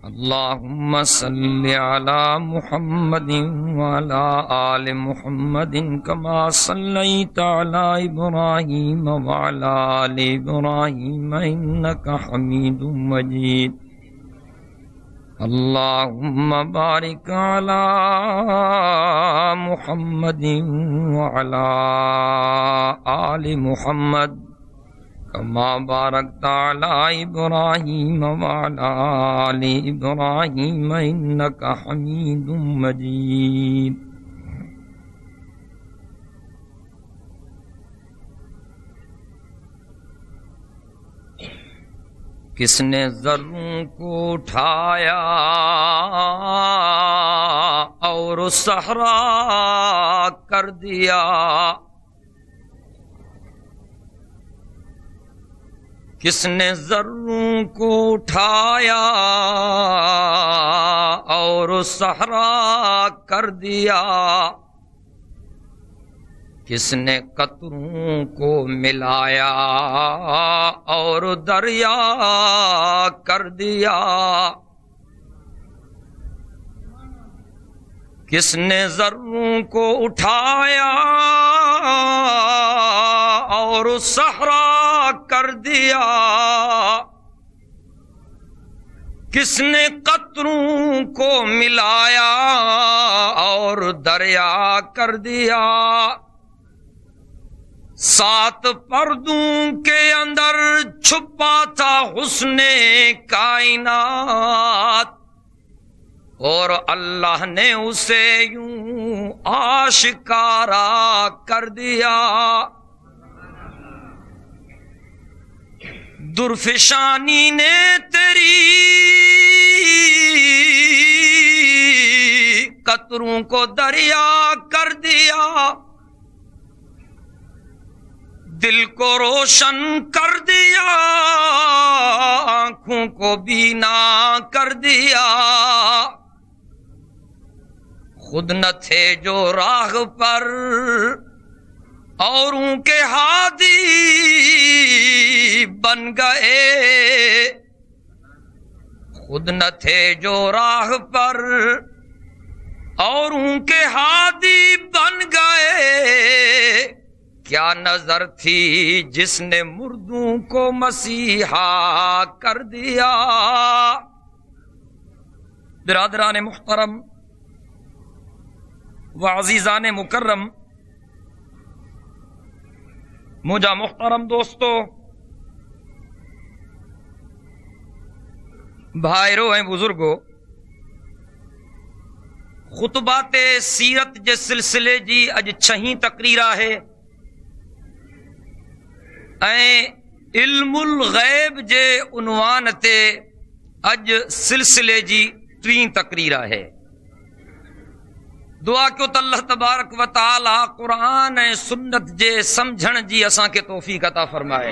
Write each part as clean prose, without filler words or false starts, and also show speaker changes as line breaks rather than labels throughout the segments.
اللهم صل على محمد وعلى آل محمد كما صليت على إبراهيم وعلى آل إبراهيم إنك حميد مجيد اللهم بارك على محمد وعلى آل محمد كما باركت على إبراهيم وعلى آل إبراهيم إنك حميد مجيد کس نے ذروں کو اٹھایا اور صحرا کر دیا، کس نے ذروں کو اٹھایا اور صحرا کر دیا، کس نے قطروں کو ملایا اور دریا کر دیا، کس نے ذروں کو اٹھایا اور صحرا کر دیا، کس نے قطروں کو ملایا اور دریا کر دیا، سات پردوں کے اندر چھپا تھا حسن کائنات اور اللہ نے اسے یوں آشکارا کر دیا، درفشانی نے تیری قطروں کو دریا کر دیا، دل کو روشن کر دیا، آنکھوں کو بینا کر دیا، خود نہ تھے جو راہ پر اوروں کے ہادی بن گئے، خود نہ تھے جو راہ پر اوروں کے ہادی بن گئے، کیا نظر تھی جس نے مردوں کو مسیحا کر دیا۔ برادران محترم و عزیزان مکرم، مجھا محترم دوستو، بھائرو ہیں بزرگو، خطبات سیرت جے سلسلے جی اج 6 تقریرہ ہے، علم الغیب جے عنوان تے اج سلسلے جی 3 تقریرہ ہے۔ دعا کیو تو اللہ تبارک و تعالی قرآن اے سنت جے سمجھن جی اساں کے توفیق عطا فرمائے۔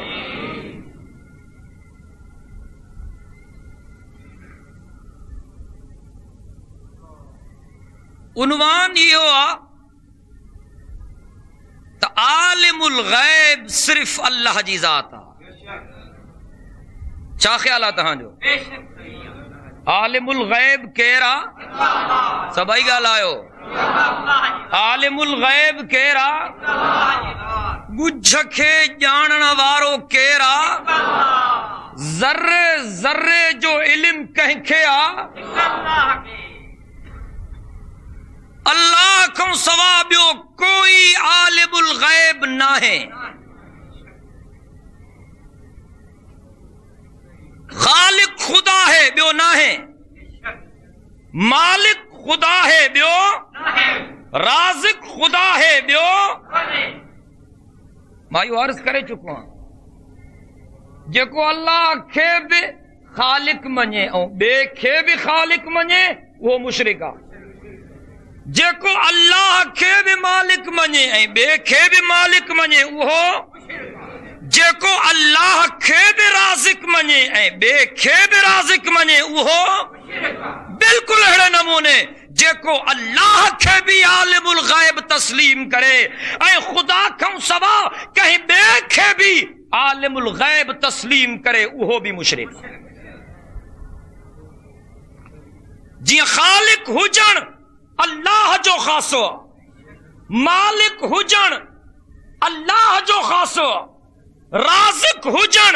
عنوان یہ ہوا تو عالم الغیب صرف اللہ جی ذات آ، چھا خیالات ہاں جو عالم الغیب کیرا سبائی گال آئو، عالم الغیب کیرا گجھکے جانن وارو کیرا، ذرے ذرے جو علم کہیں کھیا اللہ کو ثوابیو کوئی عالم الغیب نہ ہے، خالق خدا ہے بیو نہ ہے، مالک خدا ہے بیو، رازق خدا ہے بیو، مایو عرض کرے چکو ہاں جے کو اللہ کھے بھی خالق منے اور بے کھے بھی خالق منے وہ مشرکہ، جے کو اللہ کھے بھی مالک منے بے کھے بھی مالک منے وہ، جے کو اللہ کھے بھی رازق منے بے کھے بھی رازق منے وہ، بالکل اڑے نمونے جے کو اللہ کھے بھی عالم الغیب تسلیم کرے خدا کھوں سوا کہیں بے کھے بھی عالم الغیب تسلیم کرے وہ بھی مشرک۔ جی خالق ہوجن اللہ جو خاصو، مالک ہوجن اللہ جو خاصو، رازق ہوجن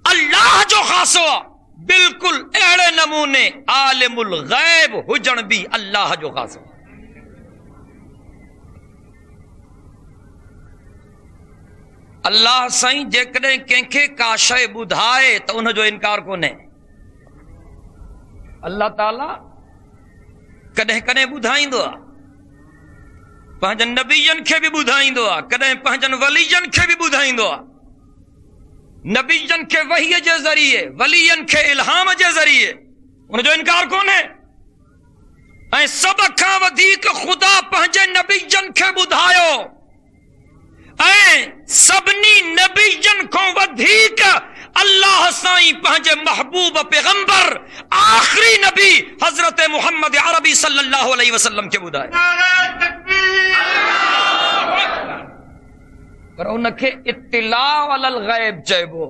اللہ جو خاصو، بالکل اہڑے نمونے عالم الغیب ہوجن بھی اللہ جو خاصو۔ اللہ سائیں جیکڈیں کنکھے کا شے بدھائے تو ان جو انکار کونے۔ اللہ تعالی کدیں کدیں بدھائیندو آ، پنجن نبیین کے بھی بدھائیندو آ، کدیں پنجن ولیین کے بھی بدھائیندو آ۔ نبیین کے وحی جے ذریعے، ولیین کے الہام جے ذریعے، ان جو انکار کون ہے؟ اے سب کھا ودیک خدا پنجے نبیین کے بدھائیو، اے سبنی نبیین کو ودیک اللہ سائیں پہنچے محبوب پیغمبر آخری نبی حضرت محمد عربی صلی اللہ علیہ وسلم کے بدائے، پر انکھے اطلاع علی الغیب چاہبو،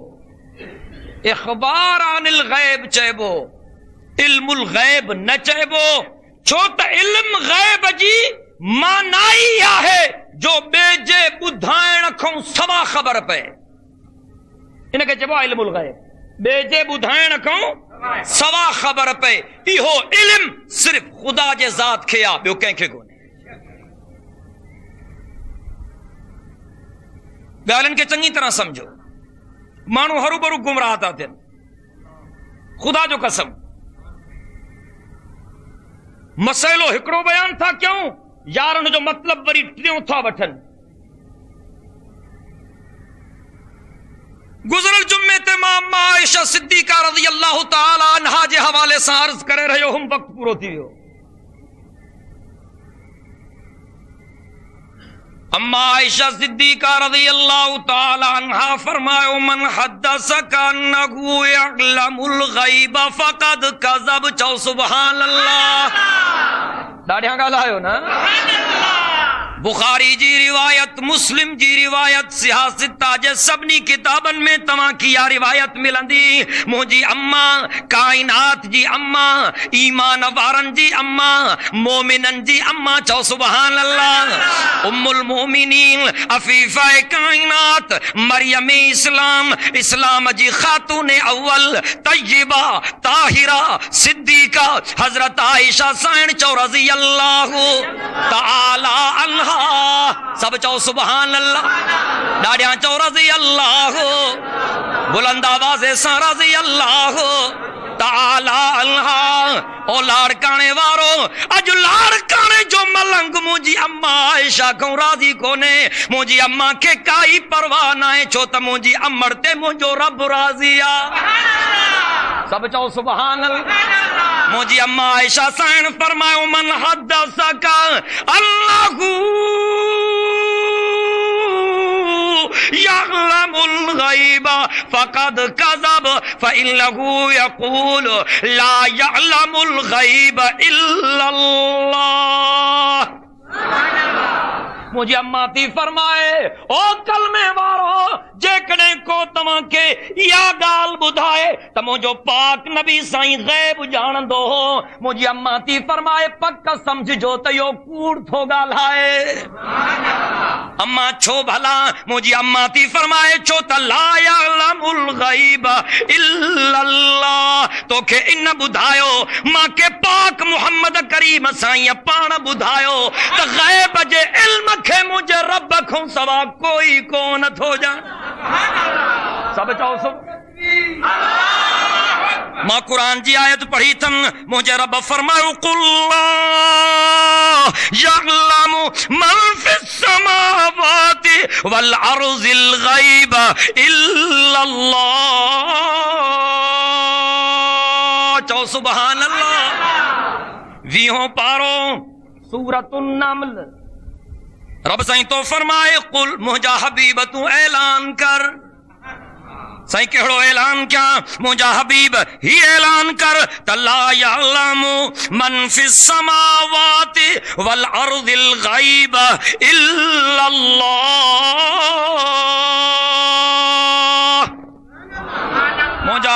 اخبار عن الغیب چاہبو، علم الغیب نہ چاہبو، چھوٹا علم غیب جی مانائی ہے جو بیجے بدھائن کھوں سوا خبر پہ، انہیں کہ چاہبو علم الغیب، بیجے بدھائن کھوں سوا خبر پہ، ایہو علم صرف خدا جے ذات کھیا بیو کہیں کے گونے۔ گالن کے چنگی طرح سمجھو، مانو ہرو برو گمراہ تھا تھے، خدا جو قسم مسئلو ہکڑو بیان تھا، کیوں یارن جو مطلب بری ٹریوں تھا بٹھن۔ گزرل جمعے تے ماں عائشہ صدیقہ رضی اللہ تعالی عنہا جے حوالے سے عرض کرے رہے ہم، وقت پورو تھی ہو۔ اما عائشہ صدیقہ رضی اللہ تعالی عنہا فرمائے من حدثک انہو یعلم الغیب فقد کذب، چو سبحان اللہ، ڈاڑیاں گا لائیو نا، بخاری جی روایت، مسلم جی روایت، سیاست جے سبنی کتابن میں تمام کیا روایت ملندی، مجھے اما کائنات جی اما، ایمان وارن جی اما، مومنن جی اما، چو سبحان اللہ، ام المومنین عفیفہ کائنات مریم اسلام، اسلام جی خاتون اول طیبہ طاہرہ صدیقہ حضرت عائشہ سائن چو رضی اللہ تعالی عنہ، سب چو سبحان اللہ، ڈاڑیاں چو رضی اللہ، بلند آواز سا رضی اللہ تعالی عنہ۔ او لاڑکانے وارو اج لاڑکانے جو ملنگ مجھے اما عائشہ کو راضی کونے، مجھے اما کے کائی پرواہ نہ ہے، چھوتا مجھے امرتے مجھو رب راضی آ، سب چو سبحان اللہ۔ مجھے اما عائشہ سائن فرمائے من حدثک اللہ یعلم الغیب فقد کذب فإنه یقول لا یعلم الغیب الا اللہ۔ مجھے اما تی فرمائے او کلمے وارو جیکڑے کو تمہاں کے یا گال بدھائے تمہوں جو پاک نبی سائیں غیب جان دو ہو، مجھے اما تی فرمائے پکا سمجھ جو تیو کوڑ تھو گالائے، اما چھو بھلا، مجھے اما تی فرمائے چھو تا لا یعلم الغیب الا اللہ، تو کہ ان بدھائیو ماں کے پاک محمد کریم سائیں پانا بدھائیو تا غیب جے علم کہ مجھے رب کھوں سوا کوئی کون ہو جان، سب چاہو سب ماں قرآن جی آیت پڑھی تھن، مجھے رب فرمائے قل لا یعلم من فی السماوات والارض الغیب الا اللہ، چاہو سبحان اللہ۔ ویہوں پارو سورۃ النمل، رب سائیں تو فرمائے قل مجھا حبیب تو اعلان کر، سائیں کہڑو اعلان کیا، مجھا حبیب ہی اعلان کر، تلا یعلم من فی السماوات والارض الغیب الا اللہ، مجھا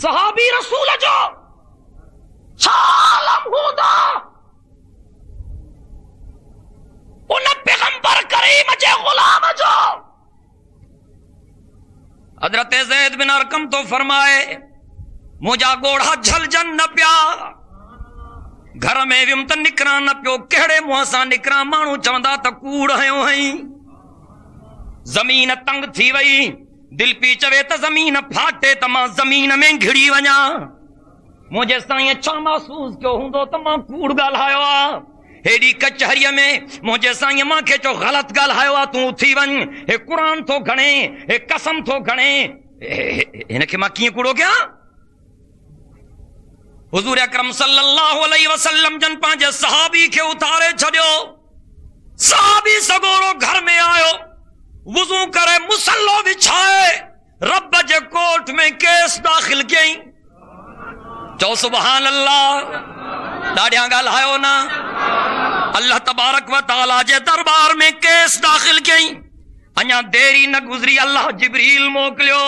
صحابی رسول جو عالم ہودا ان پیغمبر کریم جے غلام جو حضرت زید بن ارقم تو فرمائے مجھا گوڑا جھل جن نہ پیا گھر میں ویم ت نکران نہ پیو کہڑے منہ سان نکران مانو چوندا ت کوڑ ہیو ہئی زمین تنگ تھی وئی دل پی چوے ت زمین پھاٹے ت ماں زمین میں گھڑی وñا مجھے سائیں چھا محسوس کیوں ہوندو ت ماں کوڑ ڳالهايو آ ہیڈی کچہری میں مجھے سائیں ماں کے چو غلط ڳالهايو آ تو تھی ون اے قرآن تو گھنے اے قسم تو گھنے ان کے ماں کیے کوڑو کیا حضور اکرم صلی اللہ علیہ وسلم جن پانچے صحابی کے اتارے چھڑیو صحابی سگورو گھر میں آئو وضو کرے مسلو بچھائے رب جے کوٹ میں کیس داخل کییں چو سبحان اللہ ڈاڑیاں ڳالهايو نا اللہ تبارک و تعالی جے دربار میں کیس داخل کییں انیا دیری نہ گزری اللہ جبریل موکلیو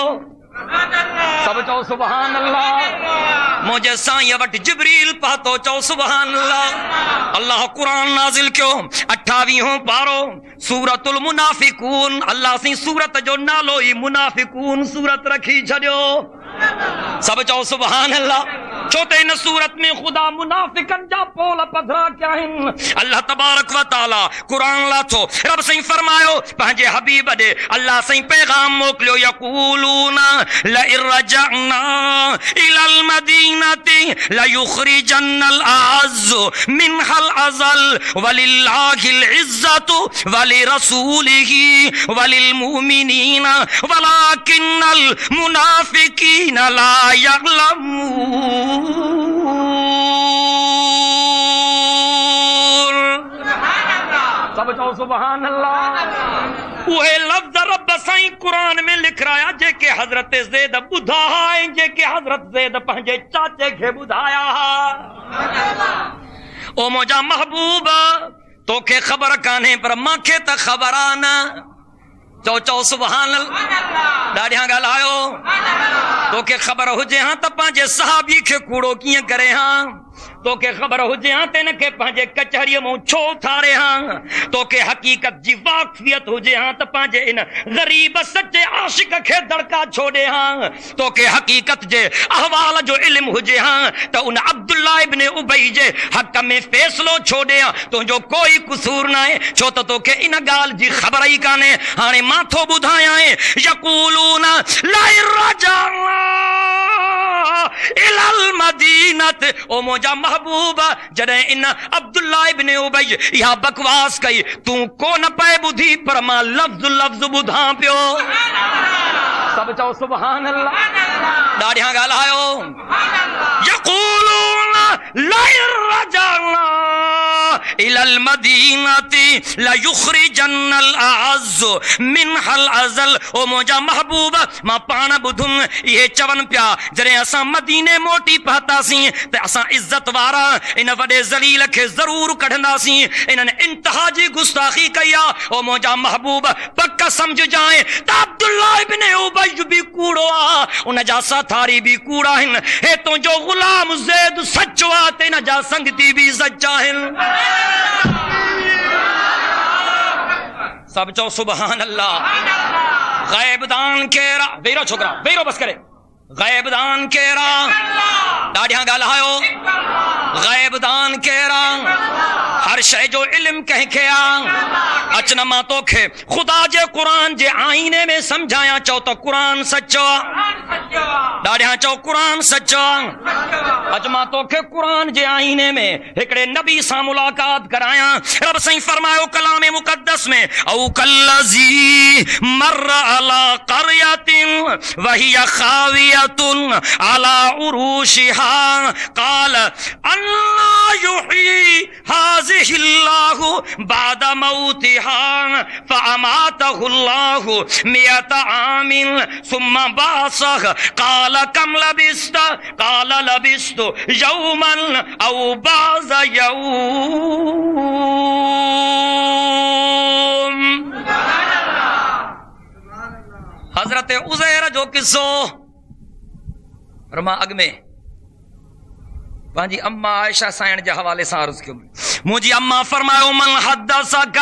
سب چو سبحان اللہ مجھے سائیں وٹ جبریل پاتو چو سبحان اللہ اللہ قرآن نازل کیو 28 پارو سورت المنافقون اللہ سی سورت جو نالو ہی منافقون سورت رکھی چھڑیو سب چو سبحان اللہ چھوٹے ان سورت میں خدا منافقن جا پولا پدھرا کیا ہیں اللہ تبارک و تعالی قرآن لا چھو رب سائیں فرمایو پہنجے حبیب دے اللہ سائیں پیغام موکلیو یقولون لئن رجعنا الى المدینة لیخرجن الاعز منها الازل وللہ العزة ولرسوله وللمؤمنین ولكن المنافقین لا يعلمون سب چاہو سبحان اللہ وہ لفظ رب سائیں قرآن میں لکھ رہا جے کہ حضرت زید بدھا ہے جے کہ حضرت زید پہنجے چاچے کے بدھایا او مجھا محبوب تو کے خبر کانے پر ماں کے تا خبر آنا چو چو سبحان اللہ ڈاڑیاں ڳالهايو تو کے خبر ہو جے ہاں تا پانچے صحابی کے کوڑو کیے کرے ہاں تو کے خبر ہو جے ہاں تین کے پانچے کچہری موں چھو تھارے ہاں تو کے حقیقت جی واقفیت ہو جے ہاں تا پانچے ان غریب سچے عاشق کے دڑکا چھوڑے ہاں تو کے حقیقت جے احوال جو علم ہو جے ہاں تا ان عبداللہ ابن ابی جے حق میں فیصلو چھوڑے ہاں تو جو کوئی قصور نہ ہے چھو تو کہ ان گال جی خبر ہی کانے ہانے ماتھو بدھایا ہے یقولون لئن رجعنا الى المدینة او موجہ محبوب جڑے ان عبداللہ ابن ابی یہاں بکواس کئی تو کو نہ پائے بدھی پر ماں لفظ بدھاں پیو سب چاہو سبحان اللہ ڈاڑیاں ڳالهايو یقولون لئن رجعنا الى المدینة لیخرجن الاعز منها الازل او موجہ محبوب ماں پانا بدھم یہ چون پیا جڑے اساں مدینے موٹی پہتا سی تے اساں عزت وارا ان وڈے ذلیل کے ضرور کڈھندا سی انہاں نے انتہا جی گستاخی کیا او موجہ محبوب پکا سمجھ جائیں تا عبداللہ ابن ابی بھی کوڑو آ ان جا ساتھاری بھی کوڑا ہن ہے تو جو غلام زید سچو آتے نہ جا سنگتی بھی سچا ہن سب چو سبحان اللہ غیب دان کیرا ویرو چھوکرا ویرو بس کرے غیب دان کیرا ڈاڑیاں ڳالهايو غیب دان کیرا ہر شے جو علم کہہ کیا اچنا ماں تو کھے خدا جے قرآن جے آئینے میں سمجھایا چو تو قرآن سچو ڈاڑیاں چو قرآن سچو اچما تو کھے قرآن جے آئینے میں ایکڑے نبی سا ملاقات کرایا رب سائیں فرمایو کلام مقدس میں او کالذی مر علی قریۃ وہی خاویۃ علی عروشها قال انا یحیی هذه اللہ بعد موتها فاماته اللہ 100 عام ثم بعثه قال کم لبثت قال لبثت یوما او بعض یوم حضرت عزیر جو قصو رما اگ میں پانجی اما عائشہ سائن جے حوالے سے عرض کیوں مجھے اما فرماؤ من حدثک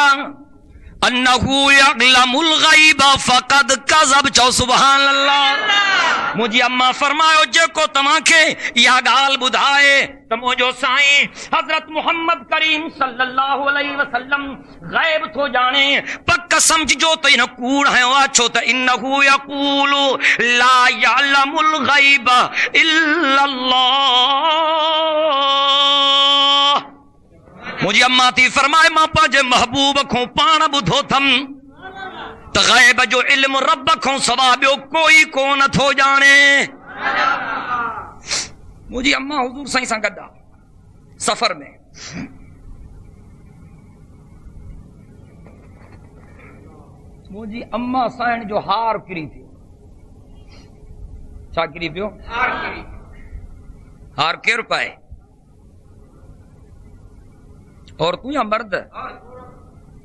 انہو یعلم الغیب فقد کذب چو سبحان اللہ مجھے اما فرماؤ جے کو تمہاں کے یا گال بدھائے تمہو جو سائیں حضرت محمد کریم صلی اللہ علیہ وسلم غیب تو جانے پکا سمجھ جو تو انہوں کوڑ ہیں واچھو تو انہو یقول لا یعلم الغیب الا اللہ مجھے اما تھی فرمائے ماں پاجے محبوب کھوں پان بدھو تھم تو غیب جو علم رب کھوں سوابیو کوئی کون تھو جانے مجھے اما حضور سائیں سان گڈا سفر میں مجھے اما سائن جو ہار کری تھی چھا کری پیو ہار کے روپائے اور تو یا مرد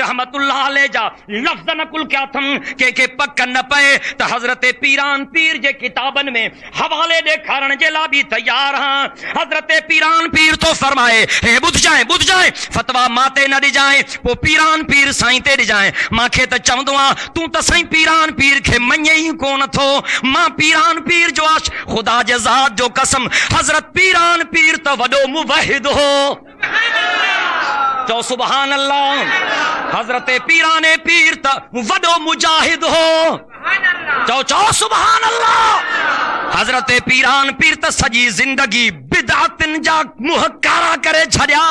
رحمت اللہ علیہ جا لفظ نقل کیا تھم کہ پکن نہ پئے تو حضرت پیران پیر جے کتابن میں حوالے دے کھارن جے لا بھی تیار ہاں. حضرت پیران پیر تو فرمائے اے بدھ جائیں فتوا ماتے نہ دی جائیں وہ پیران پیر سائیں تے دی جائیں. ماں کے تے چوندواں تو تے سائیں پیران پیر کے منجے ہی کون تھو. ماں پیران پیر جو آش خدا جے ذات جو قسم حضرت پیران پیر تو وڈو موحد ہو. چو سبحان اللہ. حضرت پیران پیر تا وڈو مجاہد ہو. چو سبحان اللہ. حضرت پیران پیر تا سجی زندگی بدعتن جا محکارا کرے چھڑیا.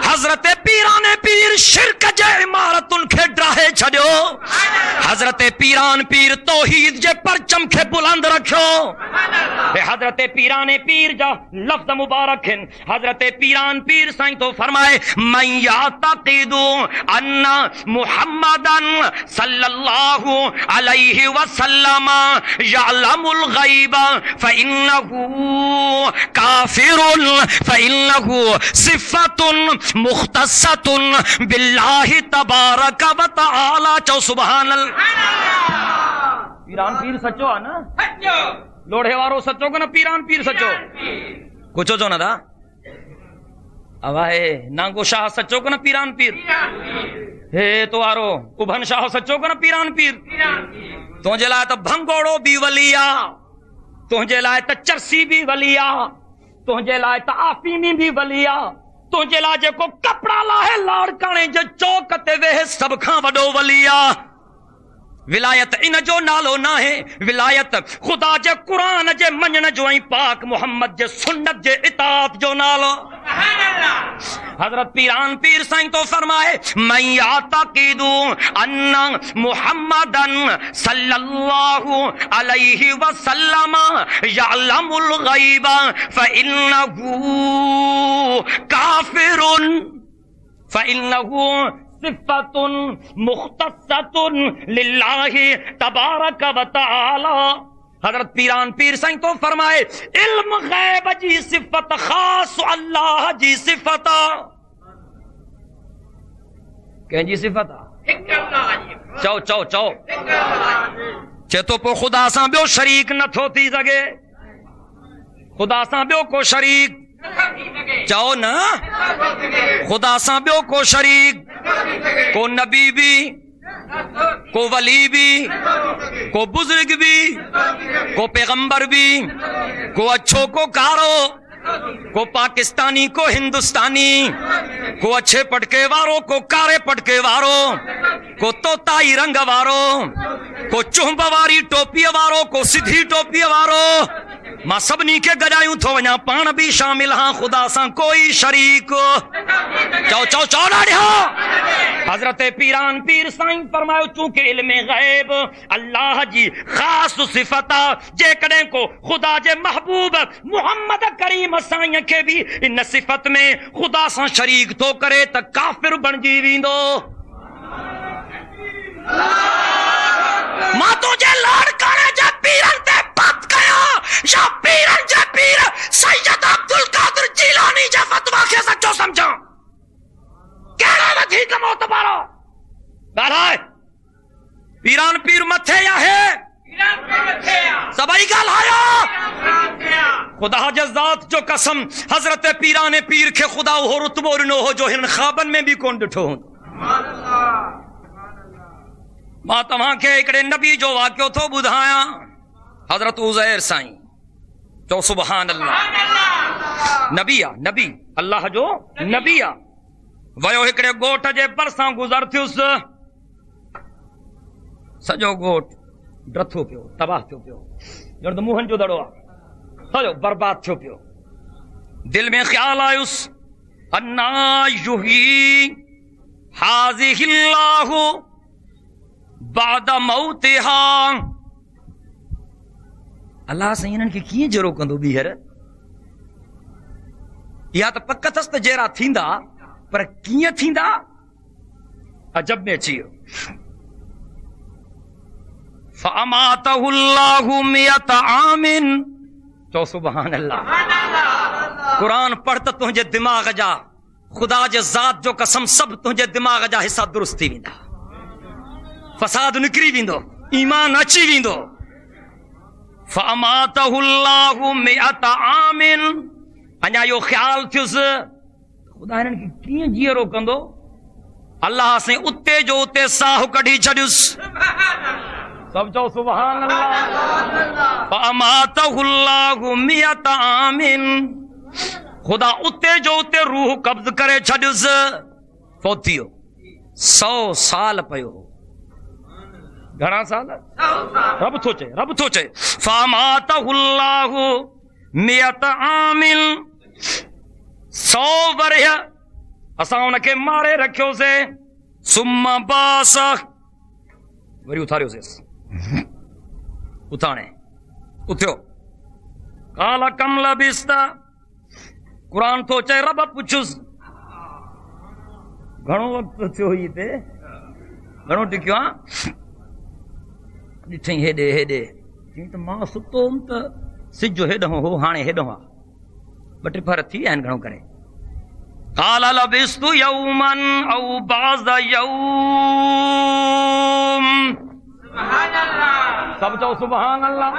حضرت پیران پیر شرک جے عمارتن کے ڈراہے چھڑیو. حضرت پیران پیر توحید جے پرچم کے بلند رکھو. حضرت پیران پیر جا لفظ مبارک ہیں. حضرت پیران پیر سائیں تو فرمائے من یعتقد ان محمدن صلی اللہ علیہ وسلم یعلم الغیب فإنہ کافر فإنہ صفت مختصۃ باللہ تبارک و تعالی. چو سبحان اللہ. پیران پیر سچو ہے نا لوڑے وارو سچو کہ نا پیران پیر سچو کچھو جو نا دا اوائے نانگو شاہ سچو کہ نا پیران پیر ہے تو آرو ابھن شاہ سچو کہ نا پیران پیر. تجھے لائے تو بھنگوڑو بھی ولیا, تجھے لائے تو چرسی بھی ولیا, تجھے لائے تو آفیمی بھی ولیا, تجھے لائے جے کو کپڑا لاہے لاڑکانے جے چوکتے وے سب کھاں وڈو ولیا. ولایت ان جو نالو نہ ہے, ولایت خدا جے قرآن جے منجن جو ہیں پاک محمد جے سنت جے اطاعت جو نالو. حضرت پیران پیر سائیں تو فرمائے من یعتقد ان محمدن صلی اللہ علیہ وسلم یعلم الغیب فإنہ کافر فإنہ صفت مختصۃ للہ تبارک و تعالی. حضرت پیران پیر سائیں تو فرمائے علم غیب جی صفت خاص اللہ جی صفت. کہیں جی صفت چو چیتو پو خدا ساں بیو شریک نہ تھو تھی سگے, خدا ساں بیو کو شریک چاہو نا, خدا ساں بیو کو شریک کو نبی بھی, کو ولی بھی, کو بزرگ بھی, کو پیغمبر بھی, کو اچھو کو کارو, کو پاکستانی کو ہندوستانی, کو اچھے پٹکے وارو کو کارے پٹکے وارو, کو توتائی رنگ وارو, کو چہمب واری ٹوپی وارو, کو سدھی ٹوپی وارو. ماں سبنی کے گجایوں تھو ونیا پان بھی شامل ہاں خدا ساں کوئی شریک. چو ڈاڑی ہو. حضرت پیران پیر سائیں فرمائے چونکہ علم غیب اللہ جی خاص صفتا جے کڑیں کو خدا جے محبوب محمد کریم سائیں کے بھی ان صفت میں خدا ساں شریک تو کرے تا کافر بن جی ویندو. ماں تو جے لاڑکانے جے پیرن تے بات کیا یا پیرن جے پیر سید عبدالقادر جیلانی جے فتوہ کے سچو سمجھا کہنا ودھی کا موتبارو دارائے پیران پیر متھے یا ہے سبائی گال آیا. خدا جزات جو قسم حضرت پیران پیر کے خدا ہو رتبو رنو ہو جو ہن خوابن میں بھی کون ڈٹھو ہوں. ماں تمہاں کے اکڑے نبی جو واقعو تھو بدھایا حضرت عزیر سائیں. تو سبحان اللہ. نبی اللہ جو نبی ویو ہکڑے گوٹ جے پرساں گزر تھیوس, سجو گوٹ ڈرتھو پیو, تباہ تھو پیو, جرد موہن جو دڑوا سجو برباد تھو پیو. دل میں خیال آئیس انا یحیی حاذہ اللہ بعد موتہا. اللہ سے انہن کے کیے جرو کندو بیہر یا تو پکتست جیرا تھیندا پر کیے تھیندا عجب میں چیو. فاماتہ اللہ مئت عام. تو سبحان اللہ. قرآن پڑھتا تجھے دماغ جا خدا جے ذات جو قسم سب تجھے دماغ جا حصہ درست تھی ویندا، فساد نکری ویندو، ایمان اچی ویندو. فاماتہ اللہ 100 عام. اñا یو خیال تھیس خدا انہن کی کیئں جیرو کندو، اللہ سے اتے جو اتے ساہ کڈھی چھڈیس. سب چو سبحان اللہ. فاماتہ اللہ 100 عام. خدا اتے جو اتے روح قبض کرے چھڈیس. فوتیو 100 سال پیو. گھنا سال رب تھو چے. فاماتہ اللہ 100 عام. 100 ورہ اساں ان کے مارے رکھیو سے. ثم باس وری اتھاریو سے اتھانے اتھیو. قال کم لبست. قرآن تو چے رب پوچھس گھنو وقت تھیو ہی تے گھنو ٹکیو ہاں ڈٹھیں ہیڈے چیں تو ماں ستوم تو سجو ہیڈوں ہو ہانے ہیڈوں ہا بٹر پھر تھی این گھنو کرے. قال لبست یوما او بعض یوم. سبحان اللہ. سب چو سبحان اللہ.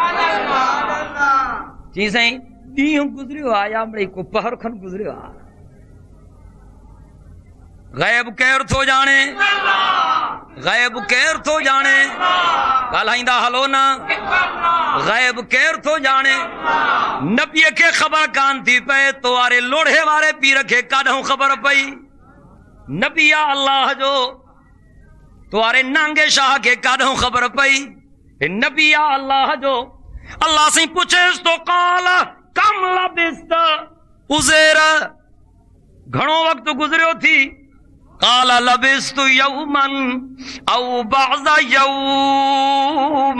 چیزیں ڈیوں گزریو آیا بڑی کو پہر کھن گزریو آ. غیب کیر تھو جانے، غیب کیر تھو جانے. ڳالهائيندا ہلو نا. غیب کیر تھو جانے. نبی کے خبر کان تھی پئے تو وارے لوڑے وارے پیر کے کاڈھوں خبر پئی. نبی اللہ جو تو وارے نانگے شاہ کے کاڈھوں خبر پئی. نبی اللہ جو اللہ سے پوچھے تو قال کم لبست. عزیر گھنو وقت گزریو تھی. قال لبست یوما او بعض یوم.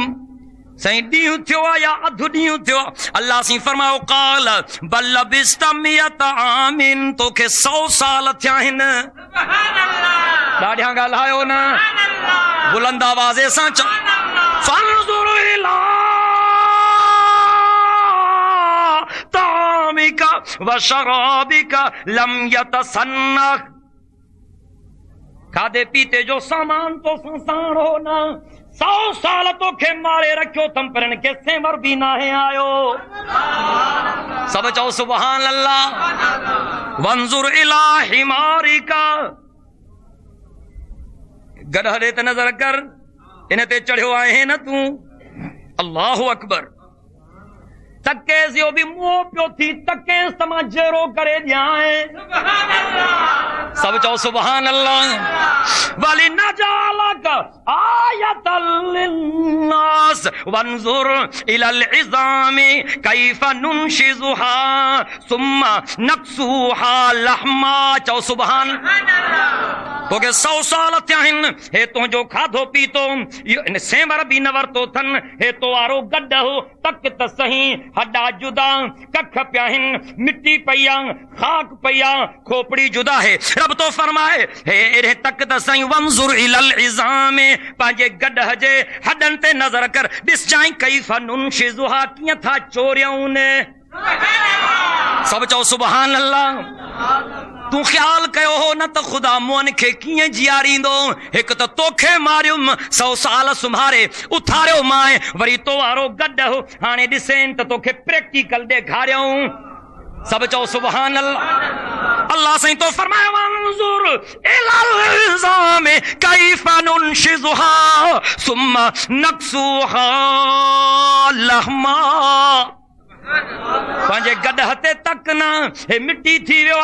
سائیں ڈیوں تھیو یا ادھ ڈیوں تھیو. اللہ سے فرماؤ قال بل لبست 100 عام. تو کہ 100 سال تھیا ہن. ڈاڈیاں ڳالهايو نا بلند آوازے سان چو. فانظر الى طعامك وشرابك لم يتسنخ. کھادے پیتے جو سامان تو سنسان ہونا. 100 سال تو کھے مارے رکھو تم پرن کے سیمر بھی نہ آئیو. سب چاہو سبحان اللہ. وانظر الى حمارک. گڑھا دے تے نظر کر انہیں تے چڑھو آئے ہیں نا تو. اللہ اکبر. تکے زیو بھی منہ پیو تھی تکے سما جیرو کرے جائیں. سب چاہو سبحان اللہ. ولی نجالک آیت للناس وانظر الى العظام کیف ننشزها ثم نکسوها لحما. چاہو سبحان اللہ. تو کہ 100 سال تھین ہے تو جو کھادو پیتو سیمر بھی نور تو تھن ہے تو آرو گڈ ہو تک تصحیح ہڈا جدا ککھ پیاہن مٹی پیا خاک پیا کھوپڑی جدا ہے. رب تو فرمائے ہے تک تصحیح وانظر الی العظام. پانجے گڈ جے ہڈن تے نظر کر ڈس جائیں کیف ننشزها کیاں تھا چوریاں نے. سب چاہو سبحان اللہ. تو خیال کہو ہو نہ تو خدا مون کے کیے جیارین دو. ایک تو توکھے ماریوم 100 سال سمھارے اتھاریو مائیں وری تو آرو گڈ ہو ہانے ڈسین تو توکھے پریکٹیکل دے گھاریوں. سب چاہو سبحان اللہ. اللہ سے تو فرمایا وانظر الى العظام کیف ننشزها ثم نکسوها لحما. پانجے گڈ ہتے تک نہ اے مٹی تھی ویو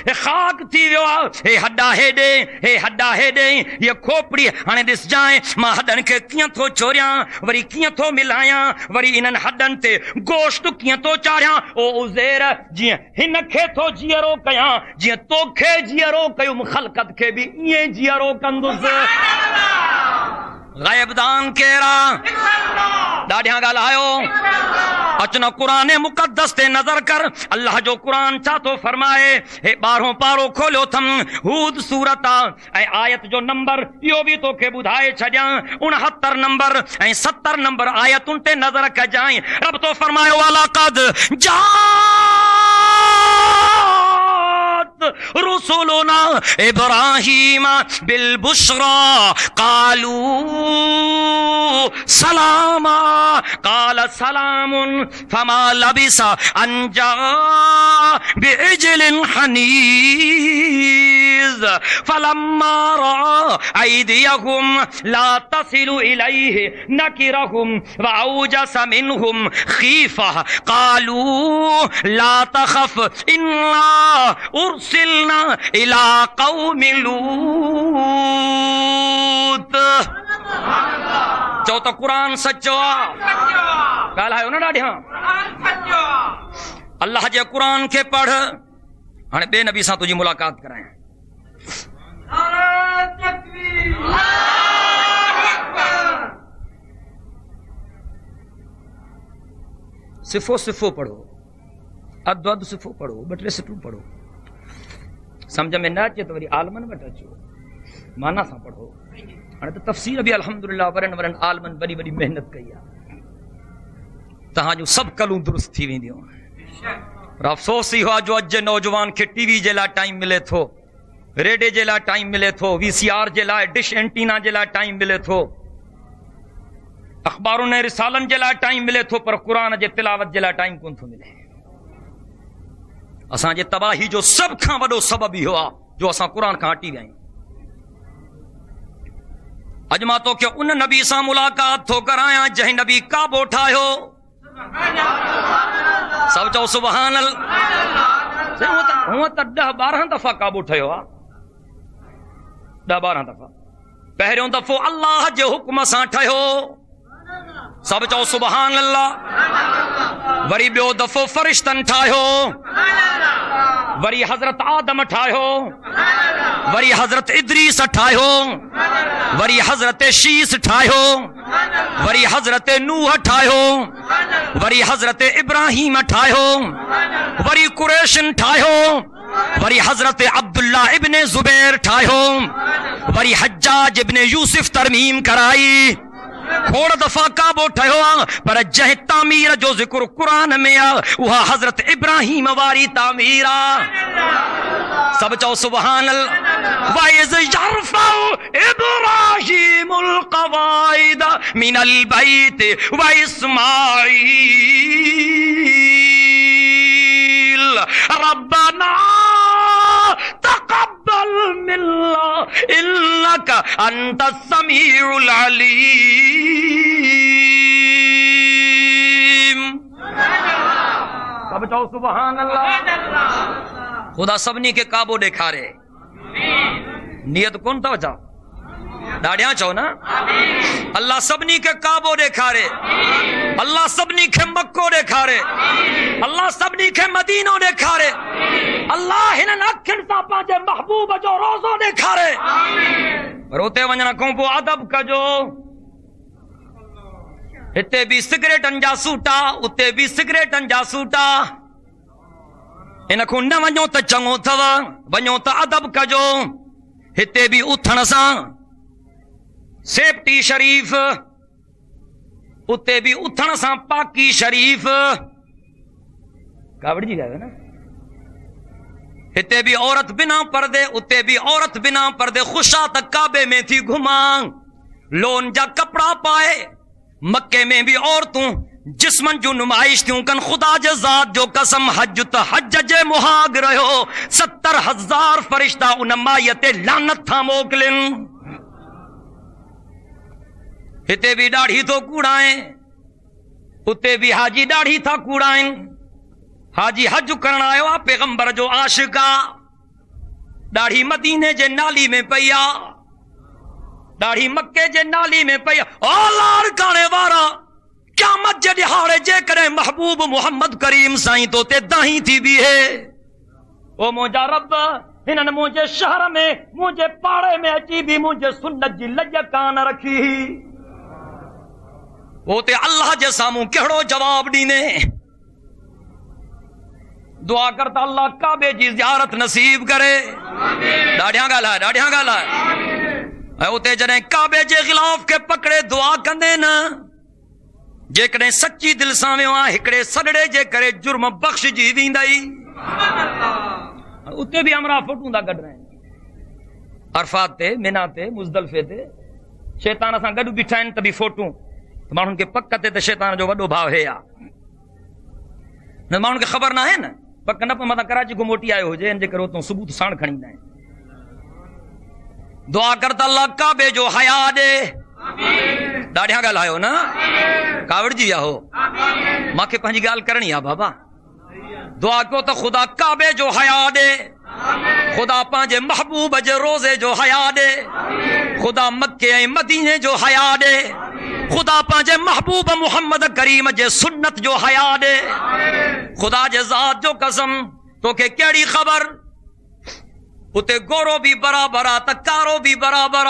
اے خاک تھی ویو اے ہڈا ہیڈے اے ہڈا ہیڈے یہ کھوپڑی ہانے دس جائیں ماں ہڈن کے کیاں تھو چوریاں وری کیاں تھو ملایاں وری انن ہڈن تے گوشت کیاں تو چاریاں. او عزیر جیاں ہن کے تھو جیرو کیاں جیاں تو کھے جیرو کیو خلقت کے بھی یہ جیرو کندس. غیب دان کیرا ڈاڈیاں ڳالهايو. اچنا قرآن مقدس تے نظر کر. اللہ جو قرآن چاہ تو فرمائے اے 12 پارو کھولو تھم ہود سورت اے آیت جو نمبر یو بھی تو کے بدھائے چھڑیاں 69 نمبر اے 70 نمبر آیت ان تے نظر کر جائیں. رب تو فرمائے وَلَقَدْ جَاءَتْ رسلنا ابراہیم بالبشرى قالوا سلاما قال سلام فما لبث ان جاء بعجل حنيذ فلما رأى أيديهم لا تصل إليه نكرهم وأوجس منهم خيفة قالوا لا تخف إنا أرسلنا إلى قوم لوط. چو تو قرآن سچو گال ہے انہاں ڈاڈی ہاں اللہ جے قرآن کے پڑھ ہن بے نبی سان تجھی ملاقات کرائیں. صفو صفو پڑھو, ادو اد صفو پڑھو, بٹلے سٹو پڑھو, سمجھ میں نہ اچے تو وری عالمن وٹ اچو مانا سا پڑھو. ہن تو تفسیر بھی الحمدللہ ورن ورن عالمن بڑی بڑی محنت کئی ہے تہاں جو سب کلوں درست تھی ویندیوں. اور افسوس ہی ہوا جو اج نوجوان کے ٹی وی جے لا ٹائم ملے تھو, ریڈے جے لا ٹائم ملے تھو, وی سی آر جے لا, ڈش اینٹینا جے لا ٹائم ملے تھو, اخباروں نے رسالن جے لا ٹائم ملے تھو, پر قرآن جے تلاوت جے لا ٹائم کون تھو ملے. اساں جے تباہی جو سب کھاں وڈو سبب ہی ہوا جو اساں قرآن کھاں ہٹی ویائیں. اج ماں تو کہ ان نبی سا ملاقات تھو کرایاں جہیں نبی کعبو ٹھایو. سب چاہو سبحان اللہ. ہوں تا 10-12 دفعہ کعبو ٹھایو آ, 10-12 دفعہ. پہریوں دفعو اللہ جے حکم سان ٹھایو. سب چاہو سبحان اللہ. وری بیو دفعو فرشتن ٹھایو, وری حضرت آدم ٹھایو, وری حضرت ادریس ٹھایو, وری حضرت شیس ٹھایو, وری حضرت نوح ٹھایو, وری حضرت ابراہیم ٹھایو, وری قریشن ٹھایو, وری حضرت عبداللہ ابن زبیر ٹھایو, وری حجاج ابن یوسف ترمیم کرائی. تھوڑا دفعہ کعبو ٹھہو پر جہ تعمیر جو ذکر قرآن میں وہا حضرت ابراہیم واری تعمیر. سب چاہو سبحان اللہ. وَإِذْ يَرْفَعُ إِبْرَاهِيمُ الْقَوَاعِدَ مِنَ الْبَيْتِ وَإِسْمَاعِيلَ رَبَّنَا تقبل منا انك انت السميع العليم. سب چاہو سبحان اللہ. خدا سبنی کے قابو دکھارے. نیت کون تھا بچا ڈاڑیاں چاہو نا. اللہ سبنی کے قابو دکھارے, اللہ سبنی کے مکو دکھارے, اللہ سبنی کے مدینو دکھارے, اللہ ہنن اکھن سا پانچے محبوب جو روزو دکھارے. روتے ونجنا کون پو ادب کجو. ہتے بھی سگریٹن جا سوٹا, اتے بھی سگریٹن جا سوٹا. ان کو نہ ونجو تا چنگو تھو, ونجو تا ادب کجو. ہتے بھی اتھن سا سیفٹی شریف, اتے بھی اتھن سا پاکی شریف. کاوڑ جی گئے نا. ہتے بھی عورت بنا پردے, اتے بھی عورت بنا پردے. خوشا تک کعبے میں تھی گھمان, لون جا کپڑا پائے. مکے میں بھی عورتوں جسمن جو نمائش تھیوں کن. خدا جے ذات جو قسم حج تا حج جے محاگ رہو. 70,000 فرشتہ ان مایت لعنت تھا موکلن. ہتے بھی ڈاڑھی تو کوڑائیں, اتے بھی حاجی ڈاڑھی تھا کوڑائیں. حاجی حج کرنا آئے وا پیغمبر جو عاشقا. ڈاڑھی مدینے جے نالی میں پیا, ڈاڑھی مکے جے نالی میں پیا. اولار کانے وارا قیامت جے دہاڑے جے کرے محبوب محمد کریم سائیں تو تے داہی تھی بھی ہے. او موجا رب انہن مجھے شہر میں مجھے پاڑے میں اچی بھی مجھے سنت جی لجکان رکھی. وہ تے اللہ جے ساموں کہڑو جواب دینے. دعا کرتا اللہ کعبے جی زیارت نصیب کرے. ڈاڑیاں گالا ہے, ڈاڑیاں گالا ہے. اوتے جنہیں کعبے جے غلاف کے پکڑے دعا کندے نا. جے کڑے سچی دل سامیں ہکڑے سگڑے جے کرے جرم بخش جی ویندائی. اتنے بھی ہمراہ فوٹو دا گڈ رہے ہیں عرفات تے مینا تے مزدلفے تے شیطان اساں گڈ بیٹھا ہیں تبھی فوٹو مانن کے پک تے شیطان جو وڈو بھاؤ ہے یا مانن کے خبر نہ ہے نا پک نہ متا کراچی کو موٹی آئے ہو جے ان جے کرو تو ثبوت سان کھڑی نہ دعا کرتا اللہ کعبے جو حیا دے ڈاڑیاں گال آئے ہو نا کاوڑ جی یا ہو ماں کے پہنجی گال کرنی ہے بابا دعا کو تو خدا کعبے جو حیا دے خدا پانجے محبوب جے روزے جو حیا دے خدا مکے مدینے جو حیا دے خدا پانجے محبوب محمد کریم جے سنت جو حیا دے خدا جے ذات جو قسم تو کہ کیڑی خبر اتے گورو بھی برابر تکارو بھی برابر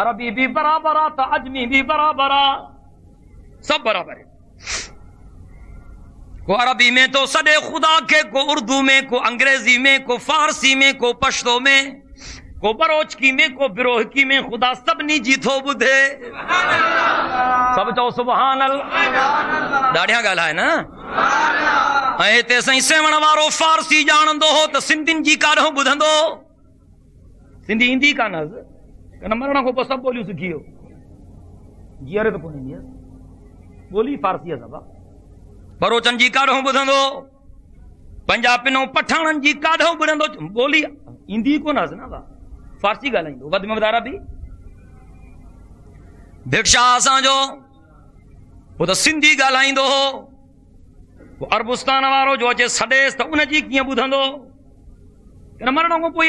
عربی بھی برابر تا اجمی بھی برابر سب برابر ہے کو عربی میں تو سڈے خدا کے کو اردو میں کو انگریزی میں کو فارسی میں کو پشتو میں کو بروچکی میں کو بروہکی میں خدا سب نی جیتو بدھے سب چو سبحان اللہ ڈاڑیاں گالا ہے نا تے سائیں سیون وارو فارسی جانندو ہو تو سندھین جی کاڑھو بدھندو سندھی ہندی کا نز کنا مرنا کو سب بولیوں سکھیو جی ارے تو کوئی نہیں بولی فارسی ہے سبا بروچن جی کاڑھو بدھندو پنجابینو پٹھانن جی کاڑھو بدھندو بولی ہندی کو نز نا فارسی گالائیندو ود میں ودارا بھی بھکشا اساں جو وہ تو سندھی گالائیندو ہو وہ عربستان وارو جو اچے سڈیس تو ان جی کیئں ٻدھندو مرن کو پوءِ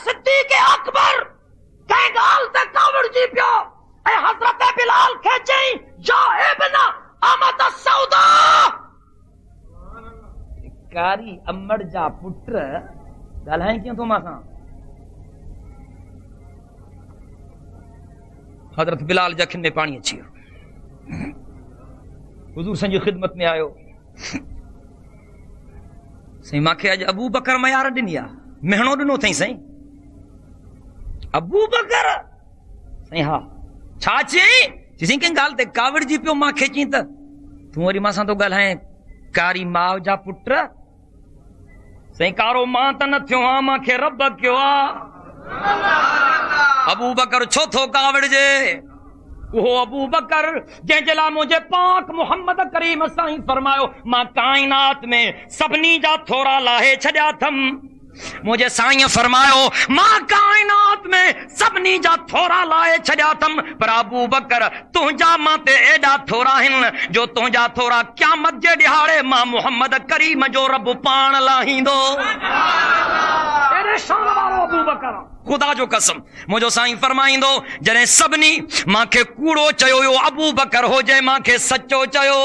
صدیق اکبر کہیں گال تے کاوڑ جی پیو اے حضرت بلال کھچیں یا ابن امت السودا کاری امڑ جا پٹر گالائیں کیوں تو ماساں حضرت بلال جکھن میں پانی اچھی حضور سنجی خدمت میں آئے سائیں ماں کے اج ابو بکر میار ڈنیا مہنو ڈنو تھیں سائیں ابو بکر سائیں ہاں چھا چیں جسیں کہ گال تے کاوڑ جی پیو ماں کھچیں تا تمہاری ماں سان تو گال ہیں کاری ماں جا پٹر سائیں کارو ماں تا نہ تھیو ہاں ماں کے رب کیوں ابو بکر چھو تھو کاوڑ جے وہ ابو بکر جن جلا مجھے پاک محمد کریم سائیں فرماؤ ماں کائنات میں سبنی جا تھوڑا لاہے چھڑیا تھم مجھے سائیں فرماؤ ماں کائنات میں سبنی جا تھوڑا لائے چھڑیا تھم پر ابو بکر تنجا ماں تے ایڈا تھوڑا ہن جو تنجا تھوڑا قیامت جے ڈہاڑے ماں محمد کریم جو رب پان لاہین دو تیرے شان وارو ابو بکر خدا جو قسم مجھو سائیں فرمائیں دو جنہیں سبنی ماں کے کوڑو چیو یو ابو بکر ہو جائے ماں کے سچو چیو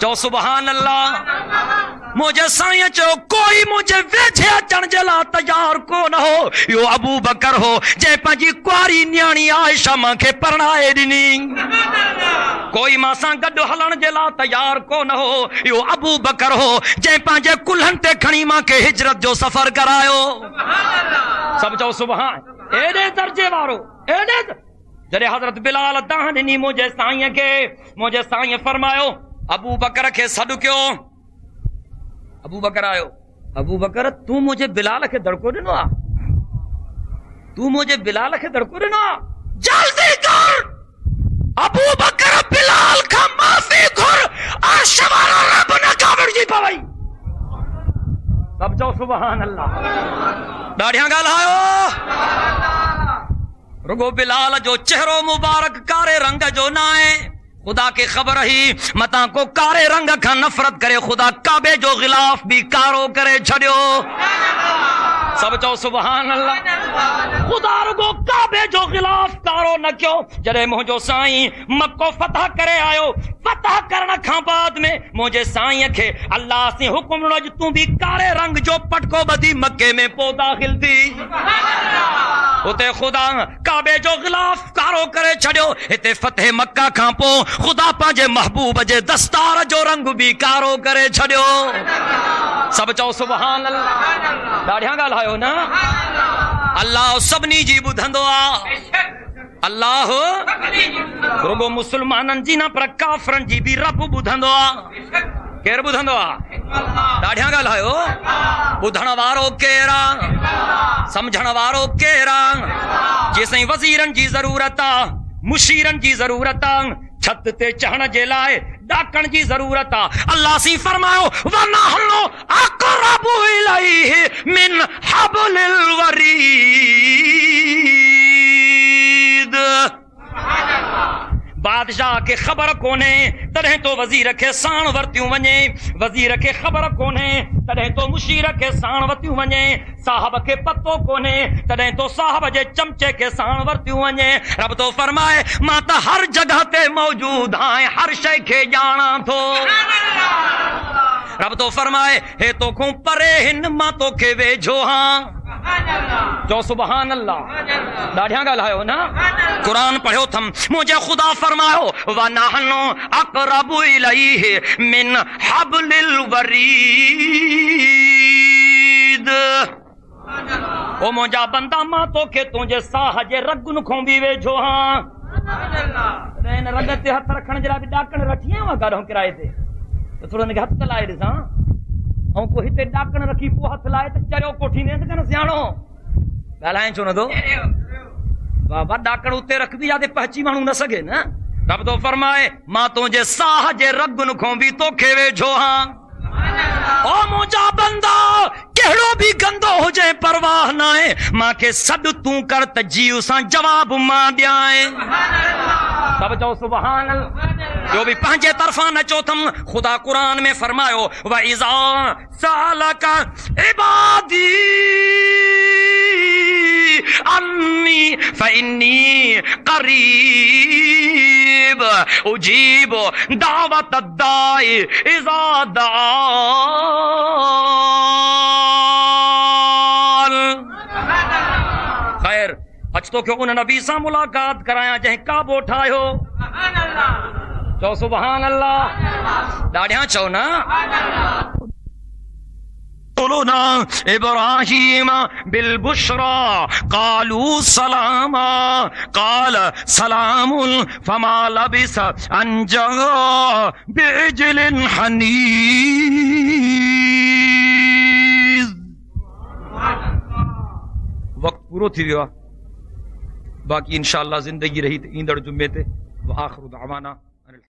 چو سبحان اللہ مجھے سائیں چو کوئی مجھے ویچھے اچن جلا تیار کو نہ ہو یو ابو بکر ہو جے پنجی کواری نیانی عائشہ ماں کے پرنائے دنی کوئی ماں ساں گڈو ہلن جلا تیار کو نہ ہو یو ابو بکر ہو جے پنجے کلہن تے کھنی ماں کے ہجرت جو سفر کرایو سب چو سبحان ایڈے درجے وارو ایڈے جڑے حضرت بلال دہن نی مجھے سائیں فرماؤ ابو بکر کے سڈ کیوں ابو بکر آئو ابو بکر تو مجھے بلال کے دڑکو ڈنو تو مجھے بلال کے دڑکو ڈنو جلدی کر ابو بکر بلال کا معافی کر آشوارا رب نہ کاوڑ جی پاوئی سب جو سبحان اللہ ڈاڑیاں گال آئو رگو بلال جو چہرو مبارک کارے رنگ جو نائے خدا کی خبر ہی متا کو کارے رنگ کا نفرت کرے خدا کعبے جو غلاف بھی کارو کرے چھڑیو سب چو سبحان اللہ خدا رگو کعبے جو غلاف کارو نہ کیوں جڑے مجھو سائیں مکو فتح کرے آئو فتح کرنا کھاں بعد میں مجھے سائیں کے اللہ سے حکم نو تو بھی کارے رنگ جو پٹکو بدی مکے میں پو داخل تھی اتے خدا کعبے جو غلاف کارو کرے چھڑیو اتے فتح مکہ کھاں پو خدا پاجے محبوب جے دستار جو رنگ بھی کارو کرے چھڑیو سب چو سبحان اللہ ڈاڑیاں گال آئو نا اللہ سبنی جی بدھندو اللہ رگو مسلمانن جی نا پر کافرن جی بھی رب بدھندو کیر بدھندو ڈاڑیاں گال آئو بدھن وارو کیرا سمجھن وارو کیرا جیسے وزیرن جی ضرورت مشیرن جی ضرورت چھت تے چڑھن جے لائے ڈاکن جی ضرورت اللہ سی فرماؤ وَنَحْنُ أَقْرَبُ إِلَيْهِ مِنْ حَبْلِ الْوَرِيدِ بادشاہ کے خبر کونے تڑہیں تو وزیر کے سان ورتیوں ونے وزیر کے خبر کونے تڑہیں تو مشیر کے سان ورتیوں ونے صاحب کے پتو کونے تڑہیں تو صاحب جے چمچے کے سان ورتیوں ونے رب تو فرمائے ماں تا ہر جگہ تے موجود ہیں ہر شے کے جانا تو رب تو فرمائے ہے تو کھوں پرے ہن ماں تو کے ویجھو ہاں جو سبحان اللہ ڈاڑیاں گال آئو نا قرآن پڑھو تھم مجھے خدا فرماؤ وَنَحْنُ أَقْرَبُ إِلَيْهِ مِنْ حَبْلِ الْوَرِيدِ او مجھا بندہ ماں تو کہ تجھے ساہ جے رگن کھوں بھی ویجھو ہاں رین رگتے ہتھ رکھن جرا بھی ڈاکن رکھیاں وہاں گاڑوں کرائے تھے تو تھوڑا نگہ ہتھ لائے رہے ساں ہوں کو ہتے ڈاکن رکھی پو ہتھ لائے تو چریو کوٹھی نے سکن سیاڑو گالائیں چھو نہ دو بابا ڈاکن اتے رکھ دی جاتے پہچی مانو نہ سگے نا رب تو فرمائے ماں تو جے ساہ جے رگن کھوں بھی تو کھیوے جو ہاں او مجھا بندہ کہڑو بھی گندو ہو جائے پرواہ نہ ہے ماں کے سڈ تو کر تجیو سان جواب ماں دیائیں سب جو سبحان اللہ جو بھی پہنچے طرفاں نہ چوتھم خدا قرآن میں فرمایو وَإِذَا سَأَلَكَ عِبَادِي عَنِّي فَإِنِّي قَرِيبٌ أُجِيبُ دَعْوَةَ الدَّاعِ إِذَا دَعَانِ. خیر اچ تو کیوں انہیں نبی سا ملاقات کرایا جہیں کعب اٹھائے ہو چو سبحان اللہ ڈاڑیاں چو نا قولنا ابراہیم بالبشرى قالوا سلاما قال سلام فما لبث ان جاء بعجل حنیذ. وقت پورو تھی ویو باقی انشاءاللہ زندگی رہی تے ایندڑ جمعے تے وآخر دعوانا